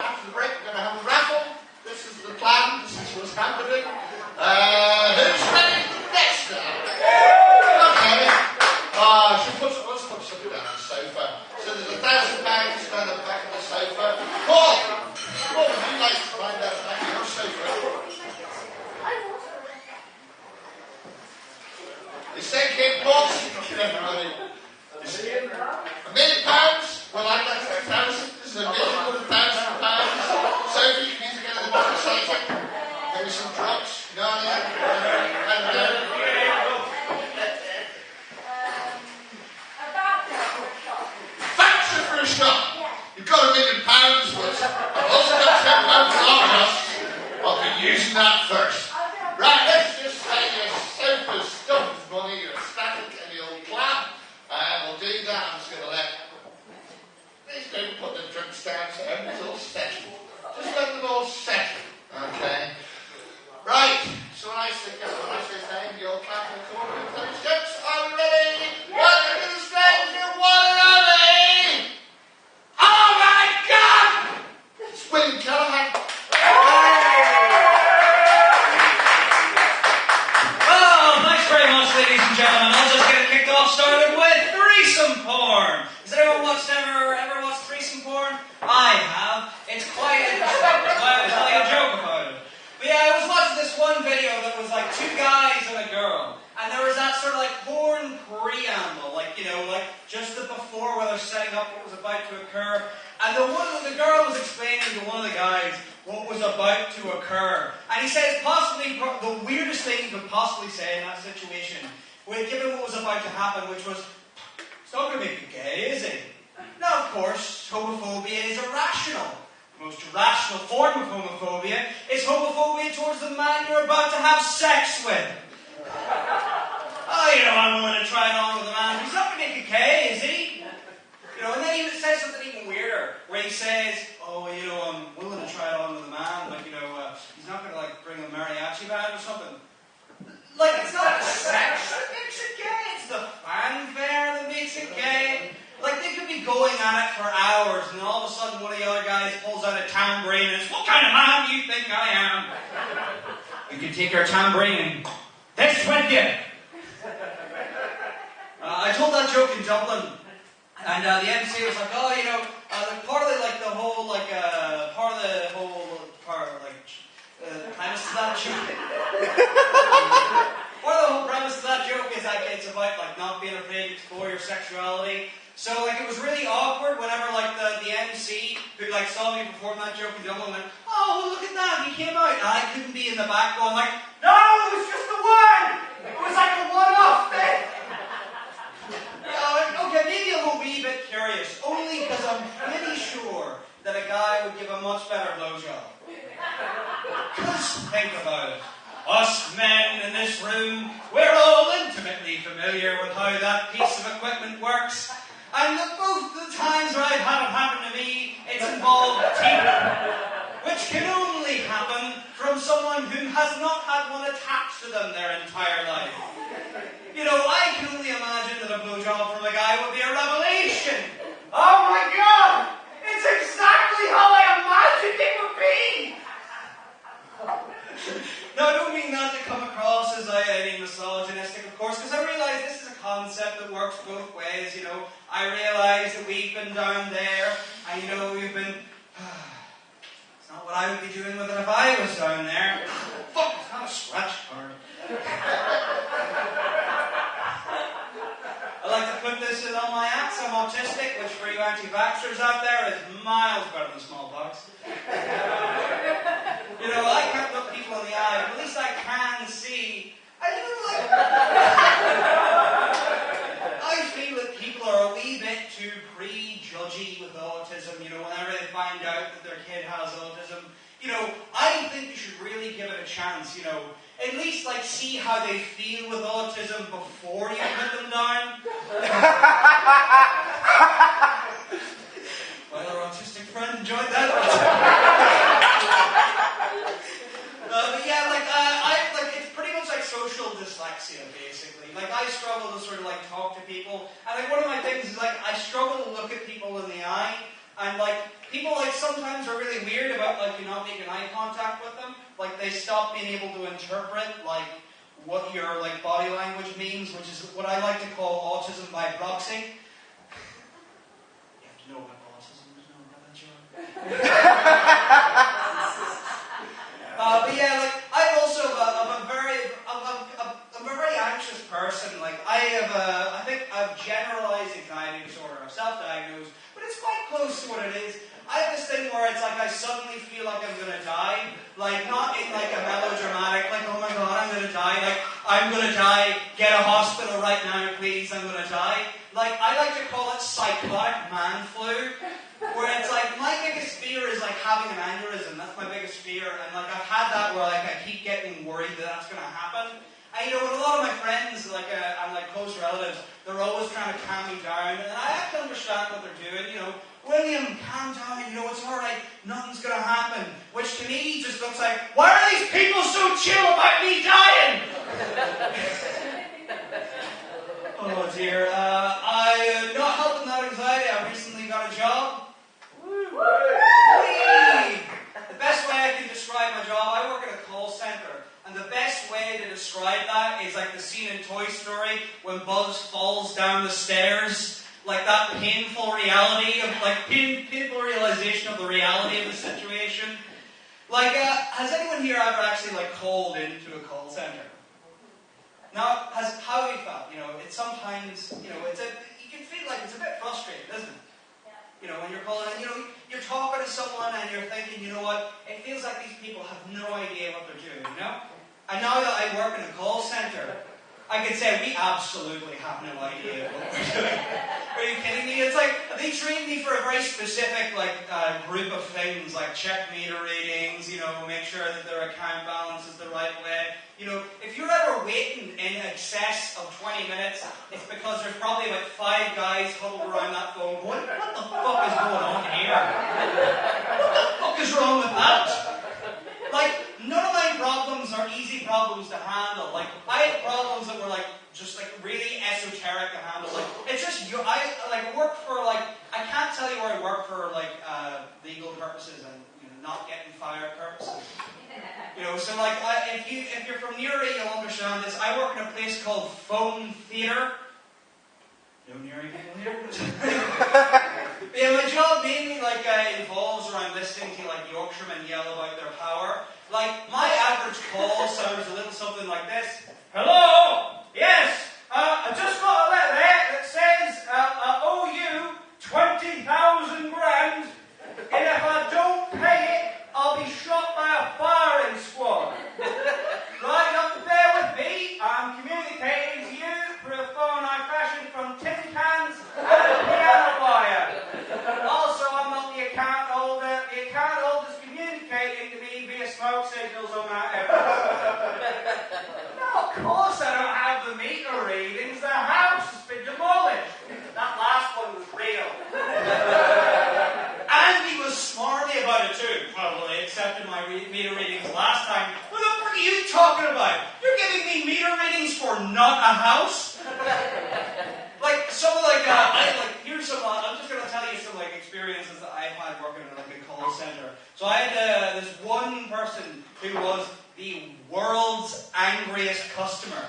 After the break, we're going to have a raffle. This is the plan. This is what's happening. Who's ready next now? Okay. Let's put something down on the sofa. So there's £1,000 down the back of the sofa. Paul, what would you like to find out back of your sofa? They say keep Paul, everybody. £1 million? Well, I'd like £1,000. This is £1 million with £1,000. Sophie, you need to get a motorcycle. Maybe some drugs. No, I don't know. Voucher for a shop. You've got £1 million, but I've also got £10 for us. I'll be using that first. Right, let's just say your sofa's stuffed with money, you're static and you'll clap. And we'll do that. I'm just going to let these people put their drinks down so everything's all settled. Just let them all settle. Okay? Right. So when I say his name, you'll clap in the corner and tell his jokes. Are we ready? Welcome to the stage, you one and only! Oh my God! It's William Callahan. Oh, thanks very much, ladies and gentlemen. I'll just get it kicked off, started with threesome porn. Has anyone ever watched threesome porn? I have. It's quite interesting. That's why I was telling a joke about it. But yeah, I was watching this one video that was like 2 guys and a girl. And there was that sort of like porn preamble, like just the before where they're setting up what was about to occur. And the girl was explaining to one of the guys what was about to occur. And he says possibly the weirdest thing he could possibly say in that situation, given what was about to happen, which was, it's not going to make you gay, is it? Now, of course, homophobia is irrational. The most irrational form of homophobia is homophobia towards the man you're about to have sex with. I'm willing to try it on with a man. He's not going to make you gay, is he? And then he says something even weirder, where he says, I'm willing to try it on with a man, but, he's not going to, bring a mariachi band or something. It's not the sex that makes it gay, it's the fanfare that makes it gay. They could be going at it for hours, and all of a sudden one of the other guys pulls out a tambourine and says, "What kind of man do you think I am?" You can take your tambourine and this with you. I told that joke in Dublin, and the MC was like, premise of that joke. Part of the whole premise of that joke is that it's about not being afraid to explore your sexuality. So it was really awkward whenever the MC who saw me perform that joke in Dublin went, "Oh, well, look at that, he came out." And I couldn't be in the back going "No, it was just the one! It was like a one-off thing!" Okay, maybe I'm a wee bit curious, only because I'm pretty sure that a guy would give a much better blowjob. Because think about it. Us men in this room, we're all intimately familiar with how that piece of equipment works. And both the times where I've had it happen to me, it's involved teeth, which can only happen from someone who has not had one attached to them their entire life. I can only imagine that a blowjob from a guy would be a revelation. Oh my God! It's exactly how I imagined it would be! Now, I don't mean that to come across as any misogynistic, of course, because I realise this is a concept that works both ways, I realise that we've been down there, and, we've been... It's not what I would be doing with it if I was down there. Fuck, it's not a scratch card. I like to put this in all my acts. I'm autistic, which for you anti-vaxxers out there is miles better than smallpox. I can't look people in the eye, but at least I can see. I feel that people are a wee bit too prejudgy with autism, whenever they find out that their kid has autism. I think you should really give it a chance, at least see how they feel with autism before you put them down. Well, our autistic friend enjoyed that. But yeah, it's pretty much like social dyslexia, basically. I struggle to sort of talk to people, and one of my things is I struggle to look at people in the eye, and people like sometimes are really weird about like you not making eye contact with them. Like they stop being able to interpret like what your like body language means, which is what I like to call autism by proxy. You have to know about autism to know about that joke. But yeah, like I'm also I'm a very anxious person. Like I think I've generalized anxiety disorder. I'm self-diagnosed, but it's quite close to what it is. I have this thing where it's like I suddenly feel like I'm gonna die. Like not in like a melodramatic, like oh my god, I'm gonna die. Like I'm gonna die. Get a hospital right now, please. I'm gonna die. Like I like to call it psychotic man flu. Where it's like, my biggest fear is like having an aneurysm. That's my biggest fear. And like I've had that where like I keep getting worried that that's going to happen. And you know, with a lot of my friends, like and like close relatives, they're always trying to calm me down. And I have to understand what they're doing. You know, William, calm down. You know, it's all right. Nothing's going to happen. Which to me just looks like, why are these people so chill about me dying? Oh dear. Not helping that anxiety. I recently got a job. The best way I can describe my job, I work at a call center, and the best way to describe that is like the scene in Toy Story when Buzz falls down the stairs, like that painful reality of like painful realization of the reality of the situation. Like, has anyone here ever actually like called into a call center? Now, how have you felt? You know, it's sometimes, you know, you can feel like it's a bit frustrating, isn't it? You know, when you're calling and, you know, you're talking to someone and you're thinking, you know what, it feels like these people have no idea what they're doing, you know? And now that I work in a call center, I can say we absolutely have no idea what we're doing. Are you kidding me? It's like, they train me for a very specific, like, group of things, like check meter readings, you know, make sure that their account balance is the right way. You know, if you're ever waiting in excess of 20 minutes, it's because there's probably about 5 guys huddled around that phone going, what the fuck is going on here? What the fuck is wrong with that? Like, none of my problems are easy problems to handle. Like, I had problems that were like, just like really esoteric to handle. Like, it's just, I work for like, I can't tell you where I work for like, legal purposes and, you know, not getting fired purposes. You know, so like, if you're from Newry, you'll understand this. I work in a place called Phone Theatre. No Newry people here? Yeah, my job mainly like involves around listening to like Yorkshiremen yell about their power. Like, my average call sounds a little something like this. Hello? Yes? I just got a letter that says I owe you 20,000 grand, and if I don't pay it, I'll be shot by a firing squad. Right, you have to bear with me. I'm communicating to you through a phone I fashioned from tin cans and a piano wire. Also, I'm not the account holder. The account holder's communicating to me via smoke signals on that episode. No, of course I don't have the meter readings. The house has been demolished. That last one was real. And he was smarmy about it too, probably, accepted my meter readings last time. What the fuck are you talking about? You're giving me meter readings for not a house? Like, some like, here's some, I'm just going to tell you some like experiences that I've had working in like a call center. So I had this one person who was the world's angriest customer.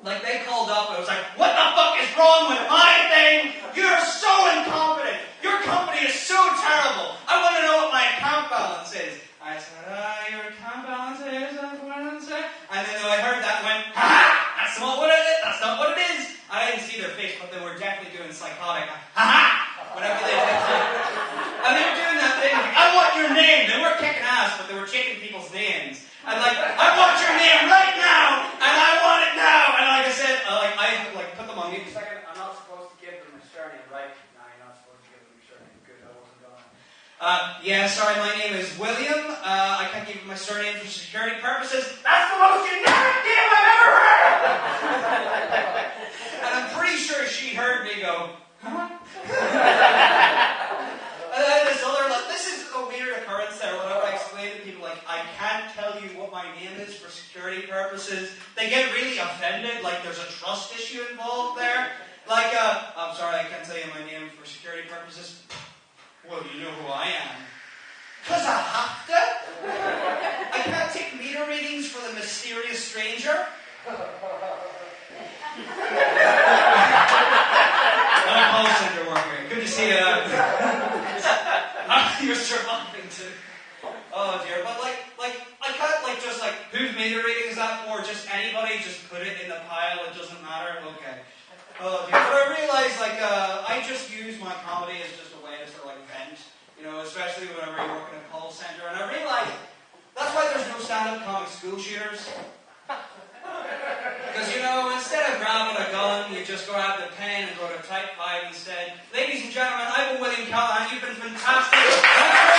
Like, they called up and it was like, what the fuck is wrong with my thing? You're so incompetent. Your company is so terrible. I want to know what my account balance is. I said, your account balance is, and then I heard that and went, ha! That's not what it is. That's not what it is. I didn't see their face, but they were definitely doing psychotic. Ha-ha! Whatever they did. And they were doing that thing like, I want your name. They weren't kicking ass, but they were taking people's names. And like, I want your name right now, and I want it now. And like I said, I put them on mute. Second, I'm not supposed to give them a surname, right? No, you're not supposed to give them a surname. Good, I wasn't going. Yeah, sorry, my name is William. I can't give you my surname for security purposes. That's the most generic name I've ever heard. And I'm pretty sure she heard me go, huh? And then this other, like, this is a weird occurrence there. Whenever I explain to people, like, I can't tell you what my name is for security purposes, they get really offended, like there's a trust issue involved there. Like, I'm sorry, I can't tell you my name for security purposes. Well, you know who I am. 'Cause I have to. I can't take meter readings for the mysterious stranger. I'm a call center worker. Good to see you. You're surviving too. Oh dear, but I can't just whose meter reading is that for? Just anybody? Just put it in the pile. It doesn't matter. Okay. Oh dear, but I realize I just use my comedy as just a way to sort of vent. Especially whenever you work in a call center, and I realize that's why there's no stand-up comic school shooters. Because, instead of grabbing a gun, you just grab the pen and go to type 5 instead. Ladies and gentlemen, I've been William Callahan. You've been fantastic. Thank you.